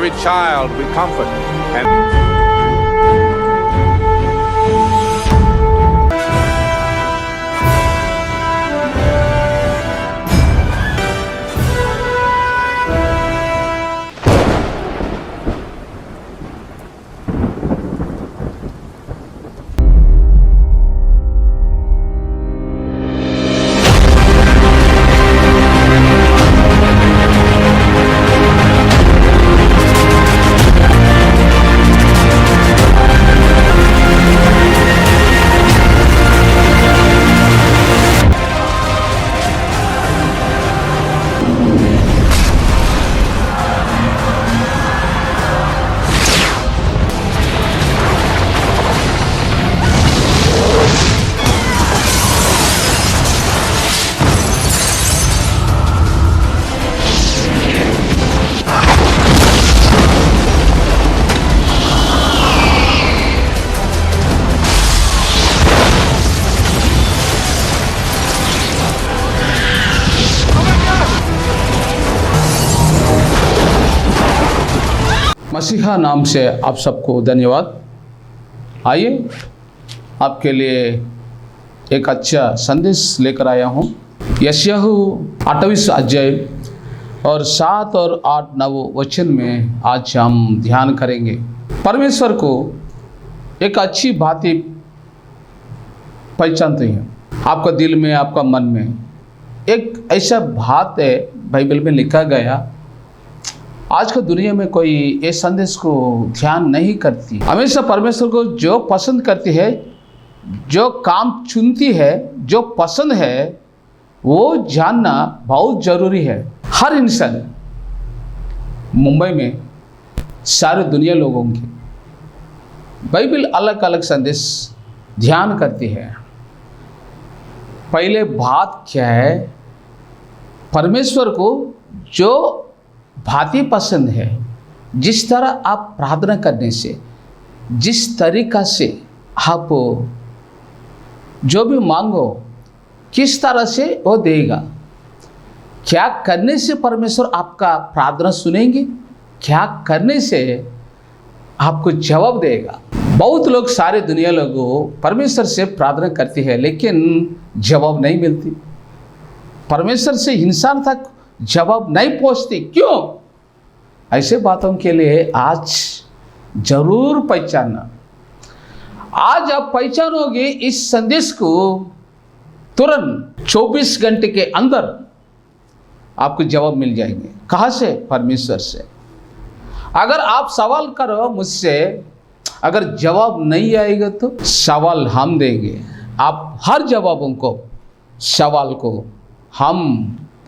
every child with comfort and मसीहा नाम से आप सबको धन्यवाद। आइए आपके लिए एक अच्छा संदेश लेकर आया हूँ। यशायाह 28 अध्याय और 7 और 8 9 वचन में आज हम ध्यान करेंगे। परमेश्वर को एक अच्छी बात पहचानते हैं। आपका दिल में, आपका मन में एक ऐसा बात है, बाइबल में लिखा गया। आज का दुनिया में कोई इस संदेश को ध्यान नहीं करती। हमेशा परमेश्वर को जो पसंद करती है, जो काम चुनती है, जो पसंद है, वो जानना बहुत ज़रूरी है। हर इंसान, मुंबई में सारे दुनिया लोगों की बाइबल अलग अलग संदेश ध्यान करती है। पहले बात क्या है, परमेश्वर को जो बातें पसंद है, जिस तरह आप प्रार्थना करने से, जिस तरीका से आप जो भी मांगो, किस तरह से वो देगा। क्या करने से परमेश्वर आपका प्रार्थना सुनेंगे, क्या करने से आपको जवाब देगा। बहुत लोग, सारे दुनिया लोगों परमेश्वर से प्रार्थना करती है, लेकिन जवाब नहीं मिलती। परमेश्वर से इंसान तक जवाब नहीं पहुंचती। क्यों? ऐसे बातों के लिए आज जरूर पहचानना। आज आप पहचानोगे इस संदेश को, तुरंत 24 घंटे के अंदर आपको जवाब मिल जाएंगे। कहाँ से? परमेश्वर से। अगर आप सवाल करो मुझसे, अगर जवाब नहीं आएगा तो सवाल हम देंगे। आप हर जवाबों को, सवाल को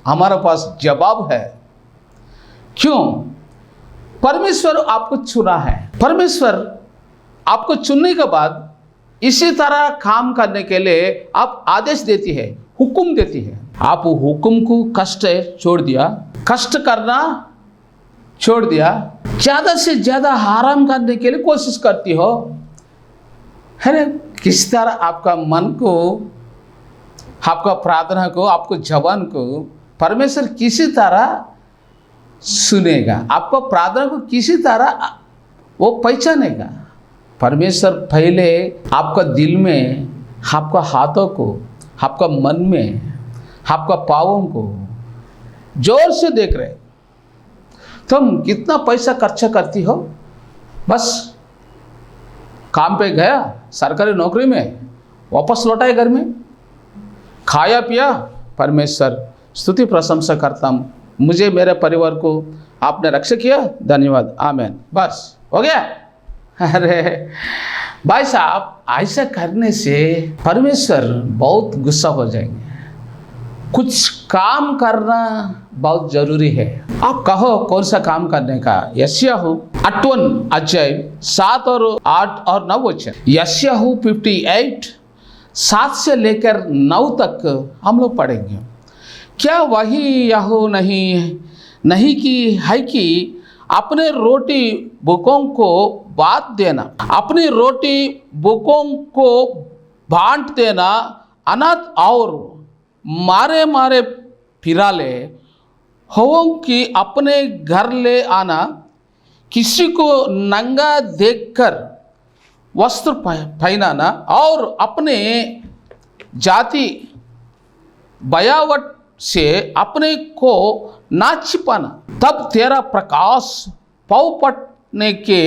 हमारे पास जवाब है। क्यों? परमेश्वर आपको चुना है। परमेश्वर आपको चुनने के बाद इसी तरह काम करने के लिए आप आदेश देती है, हुक्म देती है। आप हुक्म को कष्ट छोड़ दिया, कष्ट करना छोड़ दिया, ज़्यादा से ज़्यादा आराम करने के लिए कोशिश करती हो। है ना? किस तरह आपका मन को, आपका प्रार्थना को, आपको जवान को परमेश्वर किसी तरह सुनेगा, आपको प्रार्थना को किसी तरह वो पहचानेगा। परमेश्वर पहले आपका दिल में, आपका हाथों को, आपका मन में, आपका पाँवों को जोर से देख रहे। तुम कितना पैसा खर्चा करती हो, बस काम पे गया, सरकारी नौकरी में, वापस लौटाए घर में, खाया पिया, परमेश्वर स्तुति प्रशंसा करता हूँ, मुझे, मेरे परिवार को आपने रक्षा किया, धन्यवाद, आमीन, बस हो गया। अरे भाई साहब, ऐसा करने से परमेश्वर बहुत गुस्सा हो जाएंगे। कुछ काम करना बहुत जरूरी है। आप कहो कौन सा काम करने का? यशायाह 58 अध्याय 7 और 8 और 9 वचन। यशायाह 58 7 से लेकर 9 तक हम लोग पढ़ेंगे। क्या वही यहो नहीं कि है कि अपने रोटी भूखों को बांट देना, अपनी रोटी भूखों को बांट देना, अनाथ और मारे मारे फिराले हों कि अपने घर ले आना, किसी को नंगा देखकर वस्त्र पहनाना और अपने जाति बयावट से अपने को ना छिपाना, तब तेरा प्रकाश पौ पटने के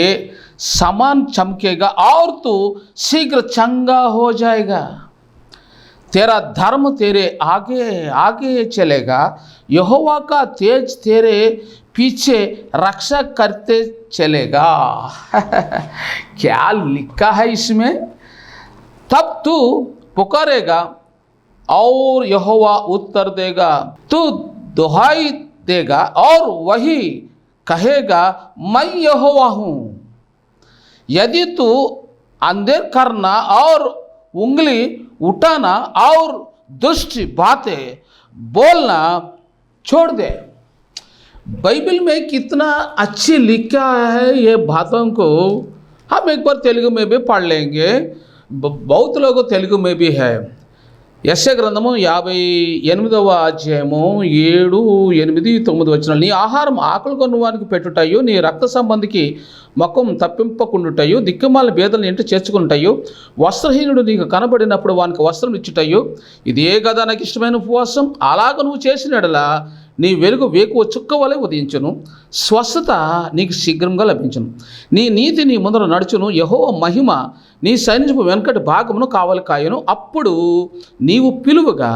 समान चमकेगा और तू शीघ्र चंगा हो जाएगा। तेरा धर्म तेरे आगे आगे चलेगा, यहोवा का तेज तेरे पीछे रक्षा करते चलेगा। क्या लिखा है इसमें? तब तू पुकारेगा और यहोवा उत्तर देगा, तू दुहाई देगा और वही कहेगा मैं यहोवा हूँ। यदि तू अंधेर करना और उंगली उठाना और दुष्ट बातें बोलना छोड़ दे। बाइबल में कितना अच्छी लिखा है ये बातों को। हम एक बार तेलुगु में भी पढ़ लेंगे, बहुत लोग तेलुगु में भी है। యెషయా గ్రంథము 58వ అధ్యాయము 7, 8, 9 వచనాలు. నీ ఆహారం ఆకలి కొనువానికి పెట్టుటయు, నీ రక్త సంబంధికి ముఖం తప్పింపకుండుటయు, దిక్కుమాల భేదలను ఇంటి చేర్చుకుంటాయు, వస్త్రహీనుడు నీకు కనబడినప్పుడు వానికి వస్త్రం ఇచ్చుటయు, ఇదే కదా నాకు ఇష్టమైన ఉపవాసం. అలాగ నువ్వు చేసినడలా నీ వెలుగు వేకువ చుక్క వలె ఉదయించును, స్వస్థత నీకు శీఘ్రంగా లభించును. నీ నీతి నీ ముందర నడుచును, యెహోవా మహిమ నీ సైన్యపు వెనకటి భాగమును కావలి కాయను. అప్పుడు నీవు పిలువగా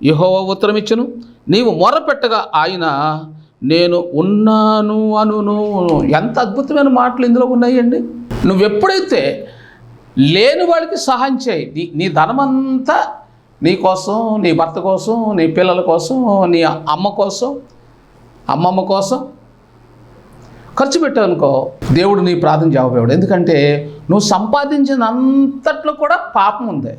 యెహోవా ఉత్తరం ఇచ్చును, నీవు మొరపెట్టగా ఆయన నేను ఉన్నాను అనును. ఎంత అద్భుతమైన మాటలు ఇందులో ఉన్నాయండి. నువ్వెప్పుడైతే లేని వాడికి సహాయం చేయి, నీ ధనమంతా నీ కోసం, నీ భర్త కోసం, నీ పిల్లల కోసం, నీ అమ్మ కోసం, అమ్మమ్మ కోసం ఖర్చు పెట్టావనుకో, దేవుడు నీ ప్రార్థన జవాబేవాడు. ఎందుకంటే నువ్వు సంపాదించిన అంతట్లో కూడా పాపం ఉంది.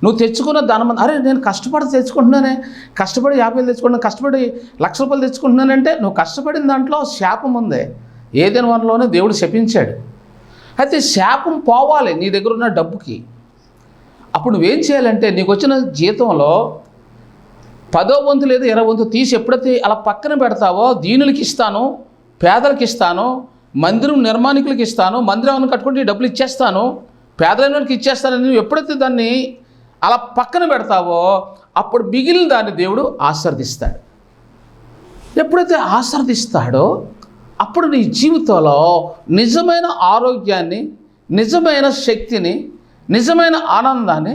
నువ్వు తెచ్చుకున్న ధనం, అరే నేను కష్టపడి తెచ్చుకుంటున్నానే, కష్టపడి 50,000 తెచ్చుకుంటున్నాను, కష్టపడి 1,00,000 రూపాయలు తెచ్చుకుంటున్నానంటే నువ్వు కష్టపడిన దాంట్లో శాపం ఉంది. ఏదైనా వనలోనే దేవుడు శపించాడు. అయితే శాపం పోవాలి నీ దగ్గర ఉన్న డబ్బుకి. అప్పుడు నువ్వేం చేయాలంటే నీకు వచ్చిన జీతంలో 10వ వంతు లేదా 20వ వంతు తీసి ఎప్పుడైతే అలా పక్కన పెడతావో, దీనులకి ఇస్తాను, పేదలకు ఇస్తాను, మందిరం నిర్మాణికులకి ఇస్తాను, మందిరం కట్టుకుంటే డబ్బులు ఇచ్చేస్తాను, పేదలైన వాళ్ళకి ఇచ్చేస్తానని నువ్వు ఎప్పుడైతే దాన్ని అలా పక్కన పెడతావో అప్పుడు మిగిలిన దాన్ని దేవుడు ఆశీర్వదిస్తాడు. ఎప్పుడైతే ఆశీర్వదిస్తాడో అప్పుడు నీ జీవితంలో నిజమైన ఆరోగ్యాన్ని, నిజమైన శక్తిని, నిజమైన ఆనందాన్ని,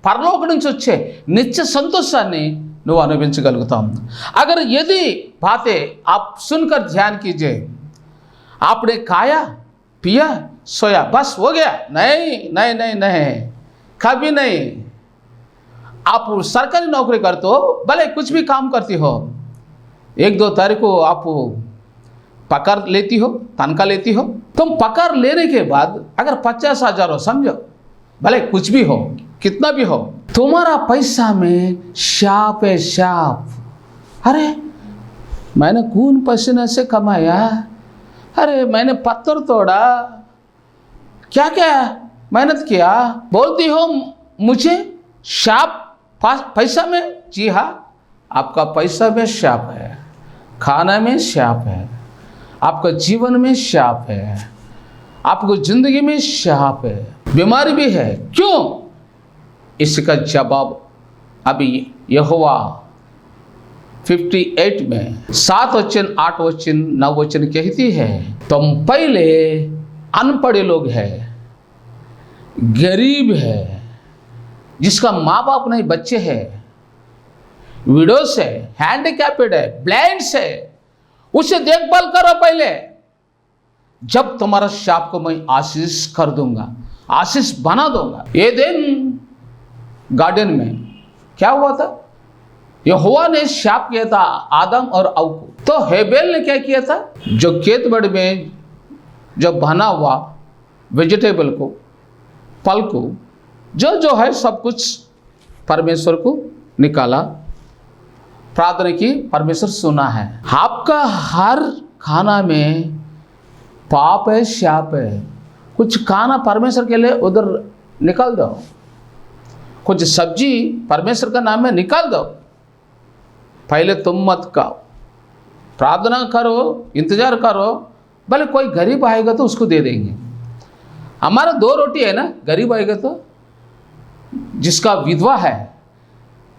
పరలోకం నుంచి వచ్చే నిత్య సంతోషాన్ని నువ్వు అనుభవించగలుగుతావు. अगर यदि बातें आप सुनकर ध्यान कीजिए, आपने खाया पिया सोया बस हो गया, नहीं नहीं नहीं नहीं, कभी नहीं. आप सरकारी नौकरी करते हो, भले कुछ भी काम करती हो, 1-2 तारीख को आप पगार लेती हो, तनख्वाह लेती हो, तुम पगार लेने के बाद अगर 50,000 हो, समझो भले कुछ भी हो, कितना भी हो, तुम्हारा पैसा में शाप है, शाप. अरे मैंने खून पसीने से कमाया, अरे मैंने पत्थर तोड़ा, क्या क्या मेहनत किया, बोलती हो मुझे शाप पैसा में. जी हाँ, आपका पैसा में शाप है, खाना में शाप है, आपका जीवन में शाप है, आपको जिंदगी में शाप है, बीमारी भी है. क्यों? इसका जवाब अभी यहोवा 58 में 7 वचन 8 वचन 9 वचन कहती है, तुम पहले अनपढ़े लोग हैं, गरीब है, जिसका माँ बाप नहीं, बच्चे हैं, विडोस है, हैंडीकैप्ड है, ब्लाइंड है, उसे देखभाल करो पहले. जब तुम्हारा शाप को मैं आशीष कर दूंगा, आशीष बना दूंगा. एदेन गार्डन में क्या हुआ था? यहोवा ने शाप किया था आदम और हव्वा को. तो हेबेल ने क्या किया था? जो खेत बाड़ी में जो बना हुआ वेजिटेबल को, फल को, जो है सब कुछ परमेश्वर को निकाला, प्रार्थना की, परमेश्वर सुना है. आपका हर खाना में पाप है, शाप है. कुछ खाना परमेश्वर के लिए उधर निकाल दो, कुछ सब्जी परमेश्वर का नाम में निकाल दो. पहले तुम मत खाओ, प्रार्थना करो, इंतजार करो, भले कोई गरीब आएगा तो उसको दे देंगे। हमारा 2 रोटी है ना, गरीब आएगा तो, जिसका विधवा है,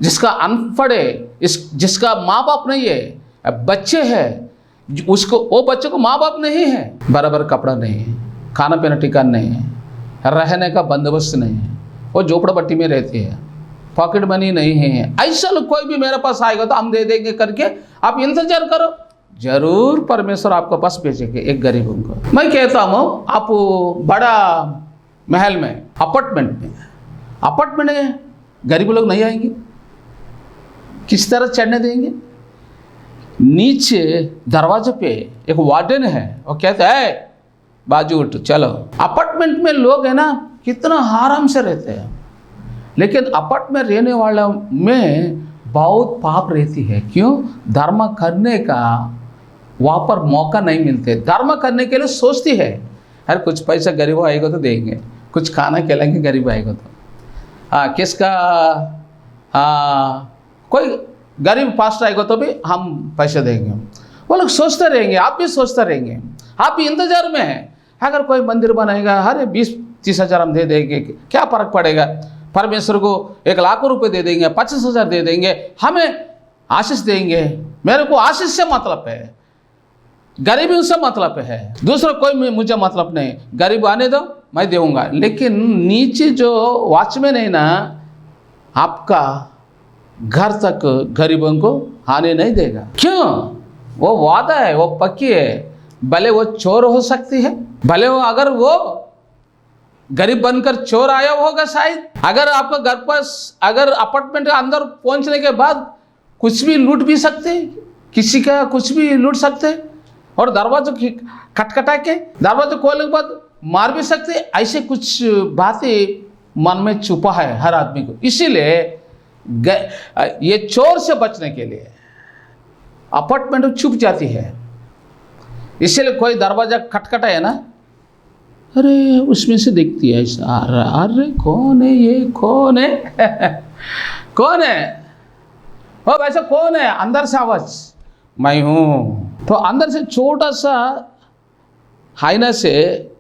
जिसका अनपढ़ है, जिसका माँ बाप नहीं है, बच्चे हैं, उसको, वो बच्चे को माँ बाप नहीं है, बराबर कपड़ा नहीं है, खाना पीना ठिकाना नहीं है, रहने का बंदोबस्त नहीं है, वो झोपड़पट्टी में रहती है, पॉकेट मनी नहीं है, ऐसा लोग कोई भी मेरे पास आएगा तो हम दे देंगे करके आप इंतजार करो, जरूर परमेश्वर आपके पास भेजेंगे एक गरीबों को। मैं कहता हूँ आप बड़ा महल में, अपार्टमेंट में गरीब लोग नहीं आएंगे, किस तरह चढ़ने देंगे? नीचे दरवाजे पे एक वार्डन है, वो कहता है बाजू उठ चलो। अपार्टमेंट में लोग है ना कितना आराम से रहते हैं, लेकिन अपार्टमेंट में रहने वाला में बहुत पाप रहती है। क्यों? धर्म करने का वहाँ पर मौका नहीं मिलते, धर्म करने के लिए सोचती है अरे कुछ पैसा गरीब आएगा तो देंगे, कुछ खाना खिलाएंगे गरीब आएगा तो, किसका कोई गरीब पास आएगा तो भी हम पैसे देंगे। वो लोग सोचते रहेंगे, आप भी सोचते रहेंगे, आप भी इंतजार में हैं। अगर कोई मंदिर बनाएगा अरे 20-30 हज़ार हम दे देंगे, क्या फ़र्क पड़ेगा? परमेश्वर को 1 लाख रुपए दे देंगे, 25 हज़ार दे देंगे, हमें आशीष देंगे। मेरे को आशीष से मतलब है, गरीबी से मतलब है, दूसरा कोई मुझे मतलब नहीं। गरीब आने दो मैं दूंगा, लेकिन नीचे जो वॉचमैन है ना आपका घर तक गरीबों को आने नहीं देगा। क्यों? वो वादा है, वो पक्की है। भले वो चोर हो सकती है, भले वो अगर वो गरीब बनकर चोर आया होगा शायद, अगर आपका घर पर अगर अपार्टमेंट के अंदर पहुंचने के बाद कुछ भी लूट भी सकते, किसी का कुछ भी लूट सकते, और दरवाजा खटखटा के दरवाजा खोलने के बाद मार भी सकते। ऐसे कुछ बातें मन में छुपा है हर आदमी को। इसीलिए ये चोर से बचने के लिए अपार्टमेंट छुप जाती है। इसीलिए कोई दरवाजा खटखटाए ना, अरे उसमें से दिखती है ऐसा, अरे कौन है ये, कौन है कौन है ओ वैसे कौन है? अंदर से आवाज मैं हूँ। तो अंदर से छोटा सा आईना से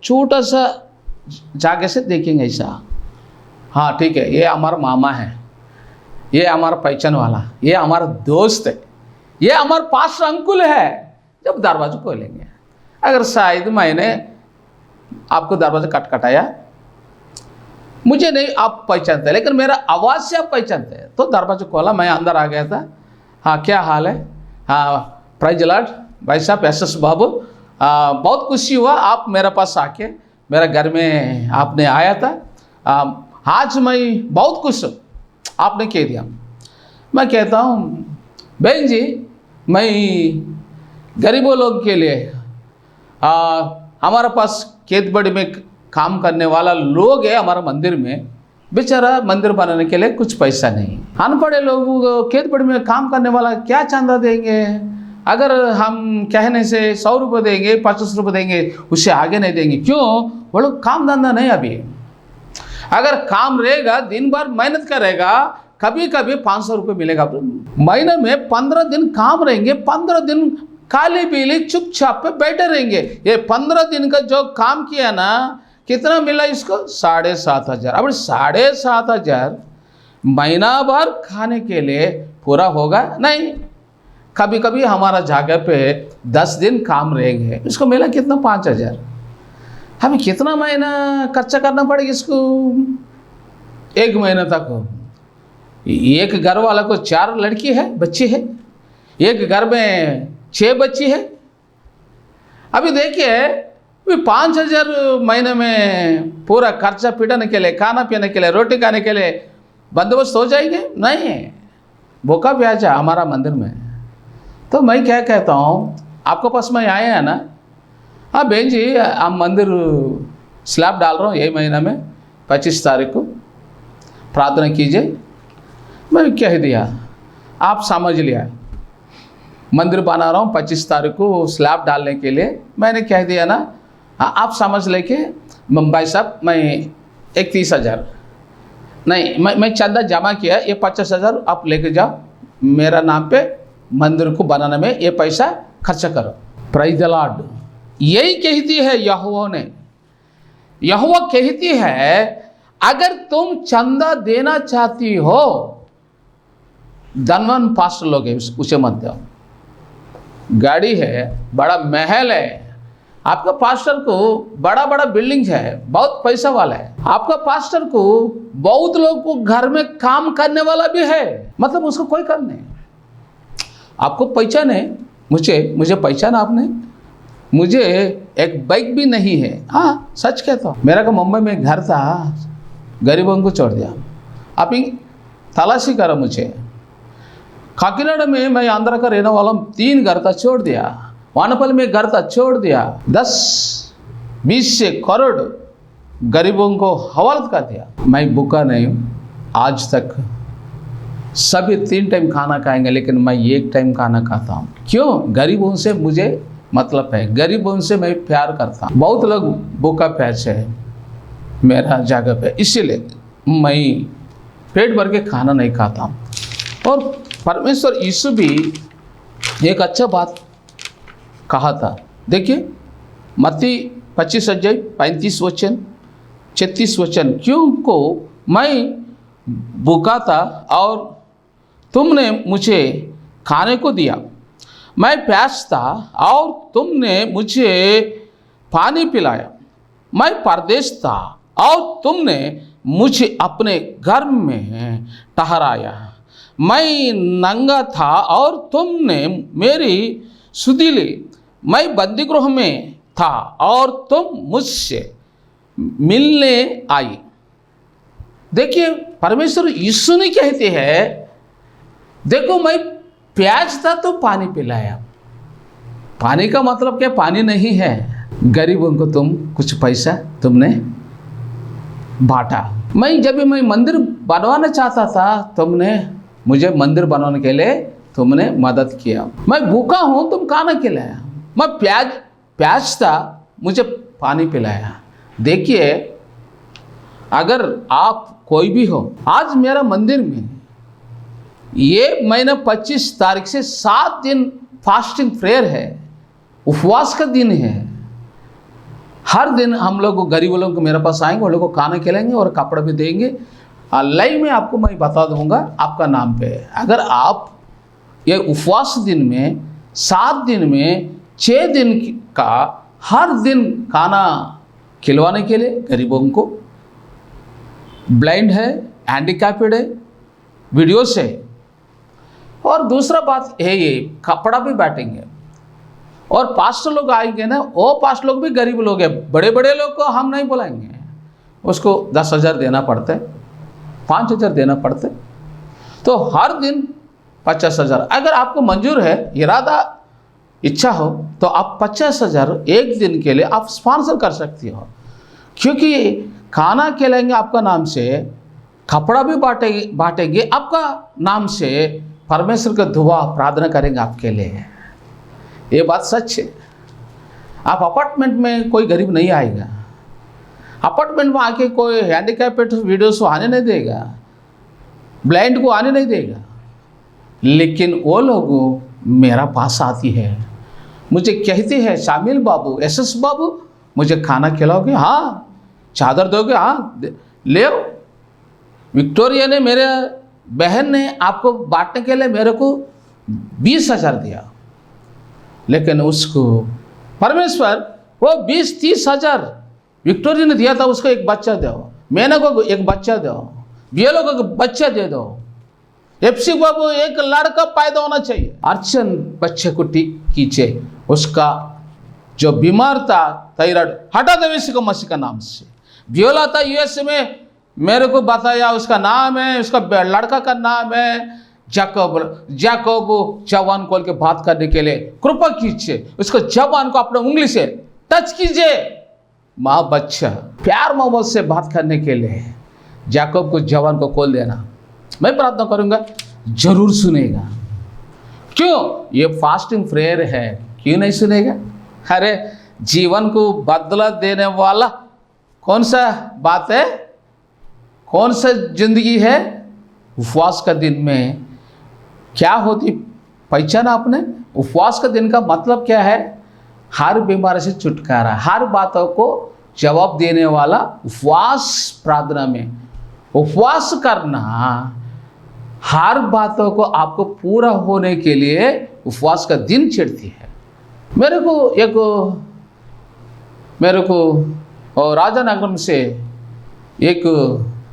छोटा सा जाके से देखेंगे ऐसा, हाँ ठीक है ये हमारा मामा है, ये हमारा पहचान वाला, ये हमारा दोस्त है, ये हमारा पास अंकुल है। जब दरवाजा खोलेंगे, अगर शायद मैंने आपको दरवाजा खटखटाया, मुझे नहीं आप पहचानते, लेकिन मेरा आवाज़ से आप पहचानते हैं, तो दरवाजा खोला, मैं अंदर आ गया था। हाँ क्या हाल है? हाँ प्राइज लॉर्ड भाई साहब एस बाबू, बहुत खुशी हुआ आप मेरे पास आके मेरा घर में आपने आया था, आज मैं बहुत खुश हूँ आपने कह दिया। मैं कहता हूँ बहन जी, मैं गरीबों लोग के लिए हमारे पास खेत-बाड़ी में काम करने वाला लोग है हमारा मंदिर में, बेचारा मंदिर बनाने के लिए कुछ पैसा नहीं, अनपढ़े लोगों को खेत-बाड़ी में काम करने वाला क्या चंदा देंगे? अगर हम कहने से 100 रुपये देंगे, 50 रुपये देंगे, उससे आगे नहीं देंगे। क्यों? वो लोग काम धंधा नहीं अभी, अगर काम रहेगा दिन भर मेहनत करेगा, कभी कभी 500 रुपये मिलेगा। महीने में 15 दिन काम रहेंगे, 15 दिन काली पीली चुपचाप पे बैठे रहेंगे। ये 15 दिन का जो काम किया ना, कितना मिला इसको? 7,500। अब 7,500 महीना भर खाने के लिए पूरा होगा नहीं। कभी कभी हमारा जगह पे 10 दिन काम रहेंगे, इसको मिला कितना? 5,000। हमें कितना महीना खर्चा करना पड़ेगा इसको? 1 महीना तक। एक घर वाला को 4 लड़की है, बच्ची है, एक घर में 6 बच्ची है। अभी देखिए 5,000 महीने में पूरा खर्चा पीटने के लिए, खाना पीने के लिए, रोटी खाने के लिए बंदोबस्त हो जाएंगे? नहीं, भूखा प्यासा हमारा मंदिर में। तो मैं क्या कहता हूँ, आपके पास में आए हैं ना, हाँ बहन जी हम मंदिर स्लैब डाल रहा हूँ यही महीना में 25 तारीख को, प्रार्थना कीजिए। मैं कह दिया, आप समझ लिया, मंदिर बना रहा हूँ 25 तारीख को स्लैब डालने के लिए। मैंने कह दिया ना, आप समझ लेके भाई साहब मैं 31,000 नहीं, मैं चंदा जमा किया, ये 50,000 आप लेके जाओ, मेरा नाम पे मंदिर को बनाने में ये पैसा खर्चा करो। Praise the lord. यही कहती है यहोवा ने। यहोवा कहती है अगर तुम चंदा देना चाहती हो, धनवान पास्टर लोग है उसे मत दो। गाड़ी है, बड़ा महल है, आपका पास्टर को बड़ा बड़ा बिल्डिंग है, बहुत पैसा वाला है, आपका पास्टर को बहुत लोग को घर में काम करने वाला भी है, मतलब उसको कोई काम नहीं। आपको पहचाने, मुझे पहचाना आपने, मुझे एक बाइक भी नहीं है। हाँ सच कहता हूँ, मेरा का मुंबई में घर था, गरीबों को छोड़ दिया। आप ही तलाशी करो मुझे। काकीनाडा में मैं आंध्रा का रहने वाला हूँ, 3 घर था छोड़ दिया। वानपल्ली में घर था छोड़ दिया। 10-20 से करोड़ गरीबों को हवालत कर दिया। मैं भूखा नहीं हूँ आज तक। सभी 3 टाइम खाना खाएंगे, लेकिन मैं 1 टाइम खाना खाता हूँ। क्यों? गरीबों से मुझे मतलब है, गरीबों से मैं प्यार करता हूँ। बहुत लोग भूखा प्यास है मेरा जगह पे, इसीलिए मैं पेट भर के खाना नहीं खाता हूँ। और परमेश्वर यीशु भी एक अच्छा बात कहा था। देखिए मत्ती 25 अध्याय 35 वचन 36 वचन, क्योंकि मैं भूखा था और तुमने मुझे खाने को दिया, मैं प्यास था और तुमने मुझे पानी पिलाया, मैं परदेश था और तुमने मुझे अपने घर में ठहराया, मैं नंगा था और तुमने मेरी सुधि ली, मैं बंदीगृह में था और तुम मुझसे मिलने आई। देखिए परमेश्वर यीशु ने कहते हैं, देखो मैं प्यास था तो पानी पिलाया। पानी का मतलब क्या? पानी नहीं है। गरीबों को तुम कुछ पैसा तुमने बांटा। जब मैं मंदिर बनवाना चाहता था, तुमने मुझे मंदिर बनवाने के लिए तुमने मदद किया। मैं भूखा हूँ, तुम खाना खिलाया। मैं प्यास था, मुझे पानी पिलाया। देखिए अगर आप कोई भी हो, आज मेरा मंदिर में ये महीना 25 तारीख से 7 दिन फास्टिंग प्रेयर है, उपवास का दिन है। हर दिन हम लोग गरीब लोगों को मेरे पास आएंगे, उन लोगों को खाना खिलाएंगे और कपड़ा भी देंगे। लाइव में आपको मैं बता दूंगा आपका नाम पे। अगर आप ये उपवास दिन में 7 दिन में 6 दिन का हर दिन खाना खिलवाने के लिए गरीबों को, ब्लाइंड है, हैंडीकैप्ड है, वीडियोस है, और दूसरा बात है ये कपड़ा भी बांटेंगे। और पास्टर लोग आएंगे ना, वो पास्टर लोग भी गरीब लोग हैं। बड़े बड़े लोग को हम नहीं बुलाएंगे, उसको 10,000 देना पड़ता है, 5,000 देना पड़ता है, तो हर दिन 50,000। अगर आपको मंजूर है, इरादा इच्छा हो, तो आप 50,000 एक दिन के लिए आप स्पॉन्सर कर सकती हो। क्योंकि खाना खिलाएंगे आपका नाम से, कपड़ा भी बांटेंगे आपका नाम से, परमेश्वर का दुआ प्रार्थना करेंगे आपके लिए। ये बात सच है। आप अपार्टमेंट में कोई गरीब नहीं आएगा, अपार्टमेंट में आके कोई हैंडीकैप्ड वीडियोस को आने नहीं देगा, ब्लाइंड को आने नहीं देगा, लेकिन वो लोग मेरा पास आती है, मुझे कहते हैं शामिल बाबू, SS बाबू, मुझे खाना खिलाओगे? हाँ। चादर दोगे? हाँ ले आओ। विक्टोरिया ने, मेरे बहन ने आपको बांटने के लिए मेरे को 20,000 दिया, लेकिन उसको परमेश्वर वो 20-30,000 विक्टोरिया ने दिया था, उसको एक बच्चा दो, मैंने को एक बच्चा दो, बियलो को बच्चा दे दो, FC बाबू एक लड़का पैदा होना चाहिए। अर्चन बच्चे को ठीक कीजिए, उसका जो बीमार था थायराइड हटा दे यीशु मसीह का नाम से। बियोला था US में, मेरे को बताया उसका नाम है, उसका लड़का का नाम है जैकब। जवान खोल के बात करने के लिए कृपा कीजिए, उसको जवान को अपने उंगली से टच कीजिए। माँ बच्चा प्यार मोहब्बत से बात करने के लिए जैकब को, जवान को खोल देना। मैं प्रार्थना करूंगा, जरूर सुनेगा। क्यों? ये फास्टिंग प्रेयर है, क्यों नहीं सुनेगा? अरे जीवन को बदला देने वाला कौन सा बात है, कौन सा जिंदगी है? उपवास का दिन में क्या होती पहचाना आपने? उपवास का दिन का मतलब क्या है? हर बीमारी से छुटकारा, हर बातों को जवाब देने वाला उपवास प्रार्थना में। उपवास करना हर बातों को आपको पूरा होने के लिए उपवास का दिन छिड़ती है। मेरे को और राजानगरम से एक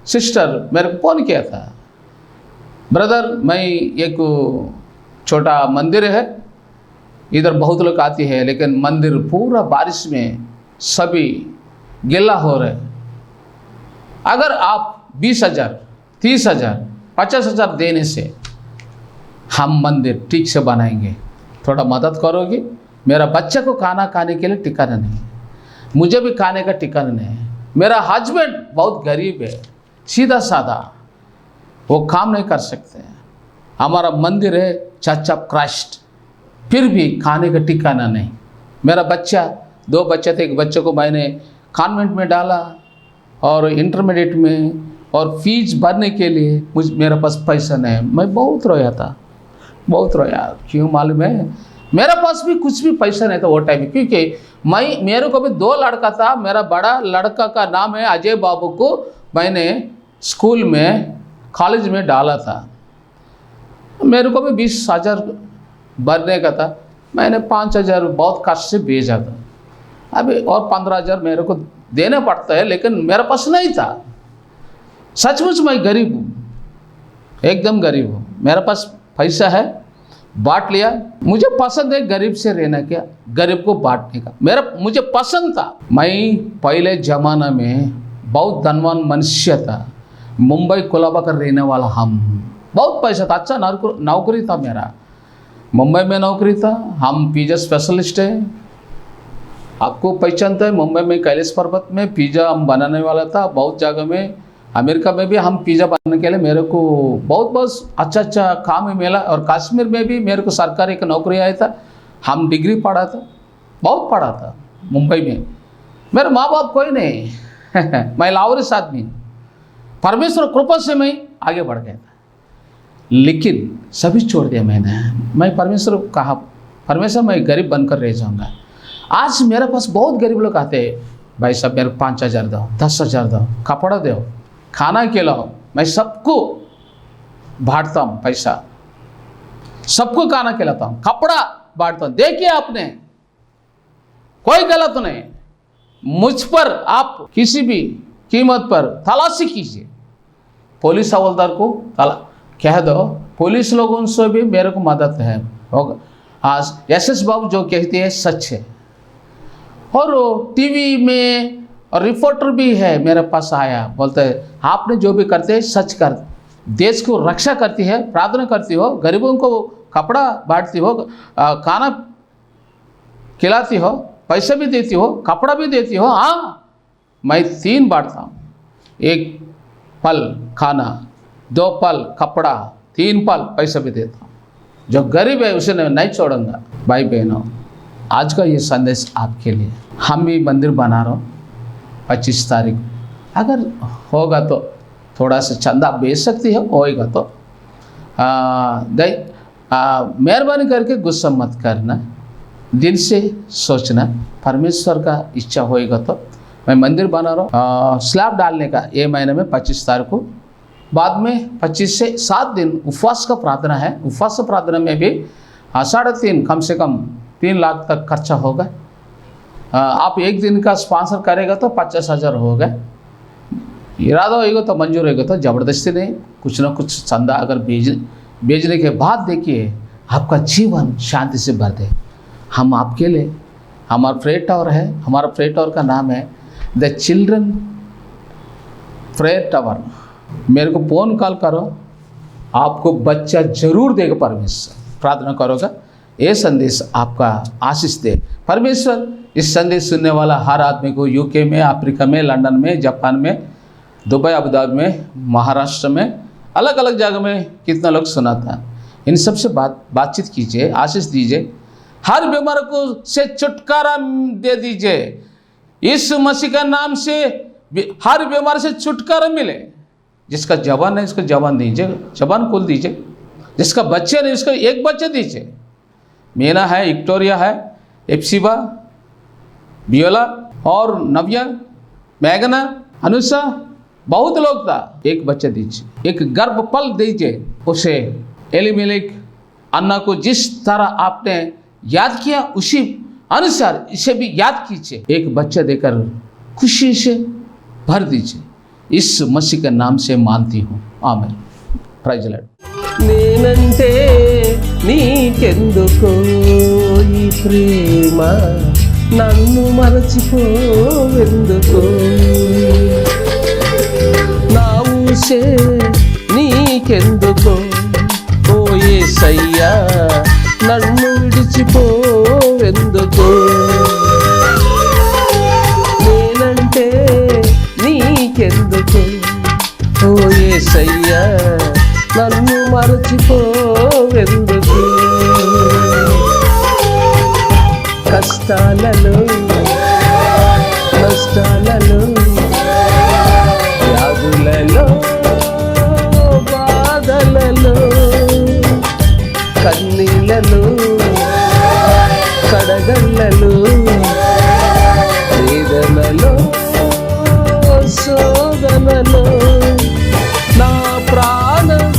सिस्टर मेरे को फ़ोन किया था, ब्रदर मैं एक छोटा मंदिर है, इधर बहुत लोग आती है लेकिन मंदिर पूरा बारिश में सभी गिला हो रहे, अगर आप 20,000, 30,000, 50,000 देने से हम मंदिर ठीक से बनाएंगे, थोड़ा मदद करोगे? मेरा बच्चे को खाना खाने के लिए ठिकाना नहीं, मुझे भी खाने का ठिकाना नहीं है, मेरा हस्बैंड बहुत गरीब है, सीधा साधा, वो काम नहीं कर सकते, हमारा मंदिर है चर्च ऑफ क्राइस्ट, फिर भी खाने का ठिकाना नहीं, मेरा बच्चा 2 बच्चे थे, एक बच्चे को मैंने कॉन्वेंट में डाला और इंटरमीडिएट में, और फीस भरने के लिए मेरे पास पैसा नहीं है। मैं बहुत रोया था, बहुत रोया। क्यों मालूम है? मेरे पास भी कुछ भी पैसा नहीं था वो टाइम में, क्योंकि मेरे को भी 2 लड़का था, मेरा बड़ा लड़का का नाम है अजय बाबू को मैंने स्कूल में कॉलेज में डाला था, मेरे को भी 20,000 भरने का था, मैंने 5,000 बहुत कष्ट से भेजा था, अभी और 15,000 मेरे को देना पड़ता है, लेकिन मेरे पास नहीं था। सचमुच मैं गरीब हूँ, एकदम गरीब हूँ, मेरे पास पैसा है, बांट लिया। मुझे पसंद है गरीब से रहना, क्या गरीब को बांटने का, मुझे पसंद था। मैं पहले ज़माना में बहुत धनवान मनुष्य था, मुंबई कोलाबा कर रहने वाला हम, बहुत पैसा था, अच्छा नौकरी था मेरा, मुंबई में नौकरी था, हम पिज़्ज़ा स्पेशलिस्ट है, आपको पहचानता है, मुंबई में कैलाश पर्वत में पिज़्ज़ा हम बनाने वाला था, बहुत जगह में, अमेरिका में भी हम पिज़्ज़ा बनाने के लिए मेरे को बहुत अच्छा काम मिला, और कश्मीर में भी मेरे को सरकारी एक नौकरी आया था, हम डिग्री पढ़ा था, बहुत पढ़ा था मुंबई में, मेरे माँ बाप कोई नहीं मैं लावरिस आदमी, परमेश्वर कृपा से मैं आगे बढ़ गया था, लेकिन सभी छोड़ दिया मैंने। मैं परमेश्वर को कहा, परमेश्वर मैं गरीब बनकर रह जाऊँगा। आज मेरे पास बहुत गरीब लोग आते हैं, भाई साहब मेरे को 5,000 दो, 10,000 दो, कपड़ा दो, खाना खिलाओ, मैं सबको बांटता हूँ, पैसा सबको खाना खिलाता हूँ, कपड़ा बांटता हूँ। देखिए आपने कोई गलत नहीं, मुझ पर आप किसी भी कीमत पर तलाशी कीजिए, पुलिस हवलदार को कह दो, पुलिस लोगों से भी मेरे को मदद है होगा। SS बाबू जो कहते हैं सच है, और टीवी में और रिपोर्टर भी है मेरे पास आया, बोलते हैं आपने जो भी करते हैं सच कर, देश को रक्षा करती है, प्रार्थना करती हो, गरीबों को कपड़ा बांटती हो, खाना खिलाती हो, पैसे भी देती हो, कपड़ा भी देती हो। हाँ, मैं 3 बांटता हूँ, 1 पल खाना, 2 पल कपड़ा, 3 पल पैसा भी देता हूँ, जो गरीब है उसे नहीं छोड़ूंगा। भाई बहनों, आज का ये संदेश आपके लिए, हम भी मंदिर बना रहे हो 25 तारीख, अगर होगा तो थोड़ा सा चंदा भेज सकती है, होएगा तो मेहरबानी करके गुस्सा मत करना, दिल से सोचना, परमेश्वर का इच्छा होएगा तो मैं मंदिर बना रहा हूँ। स्लैब डालने का ये महीने में 25 तारीख को, बाद में 25 से 7 दिन उपवास का प्रार्थना है, उपवास प्रार्थना में भी 3.5 कम से कम 3 लाख तक खर्चा होगा। आप 1 दिन का स्पॉन्सर करेगा तो 50,000 होगा, इरादा होगा तो मंजूर होगा तो ज़बरदस्ती नहीं, कुछ ना कुछ चंदा अगर भेजने के बाद देखिए आपका जीवन शांति से भर दे। हम आपके लिए, हमारा प्रेयर टावर है, हमारा प्रेयर टावर का नाम है द चिल्ड्रन प्रेयर टावर। मेरे को फ़ोन कॉल करो, आपको बच्चा जरूर देगा परमेश्वर, प्रार्थना करोगा, ये संदेश आपका आशीष दे परमेश्वर। इस संदेश सुनने वाला हर आदमी को यूके में, अफ्रीका में, लंदन में, जापान में, दुबई, अबू धाबी में, महाराष्ट्र में, अलग अलग जगह में कितना लोग सुना था, इन सब से बातचीत कीजिए, आशीष दीजिए, हर बीमारी को से छुटकारा दे दीजिए, इस मसीह का नाम से हर बीमारी से छुटकारा मिले। जिसका जवान है उसको जवान दीजिए, जवान कुल दीजिए, जिसका बच्चे नहीं उसको 1 बच्चे दीजिए। मीना है, विक्टोरिया है, एप्सिबा, बियोला और नव्या, मैगना, अनुषा, बहुत लोग था। एक बच्चा दीजिए, एक गर्भफल दीजिए उसे। एलिमेलेक अन्ना को जिस तरह आपने याद किया उसी अनुसार इसे भी याद कीजिए। एक बच्चा देकर खुशी से भर दीजिए। इस मसीह के नाम से मानती हूँ, आमीन। Praise lord. నేనంటే నీకెందుకో ఈ ప్రేమ, నన్ను మరచిపోవెందుకో, నా ఊసే నీకెందుకో ఓ యేసయ్యా, నన్ను విడిచిపోవెందుకో, నేనంటే నీకెందుకో ఓ యేసయ్యా, నన్ను మరచిపోవెందుకు, కష్టాలలో నష్టాలలో వ్యాధులలో బాధలలో కన్నీళ్ళలో కడగళ్ళలో వేదనలో శోధనలో నా ప్రాణమైనావు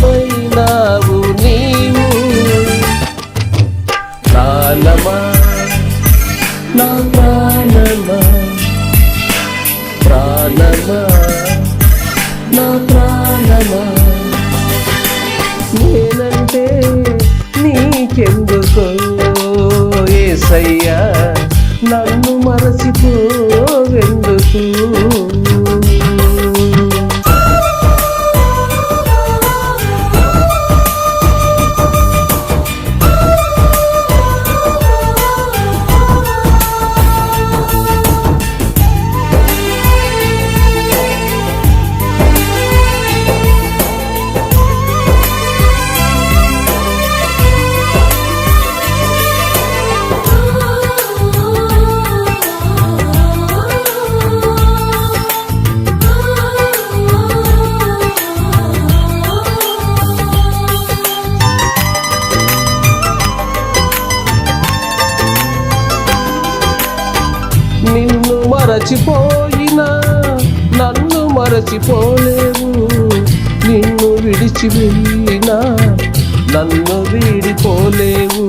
నీవు, ప్రాణమా నా ప్రాణమా, ప్రాణమా నా ప్రాణమా, నేనంటే నీకెందుకో యేసయ్యా, నన్ను మరచిపోవెందుకు. నిన్ను మరచిపోయినా నన్ను మరచిపోలేవు, నిన్ను విడిచి వెళ్ళినా నన్ను వీడిపోలేవు,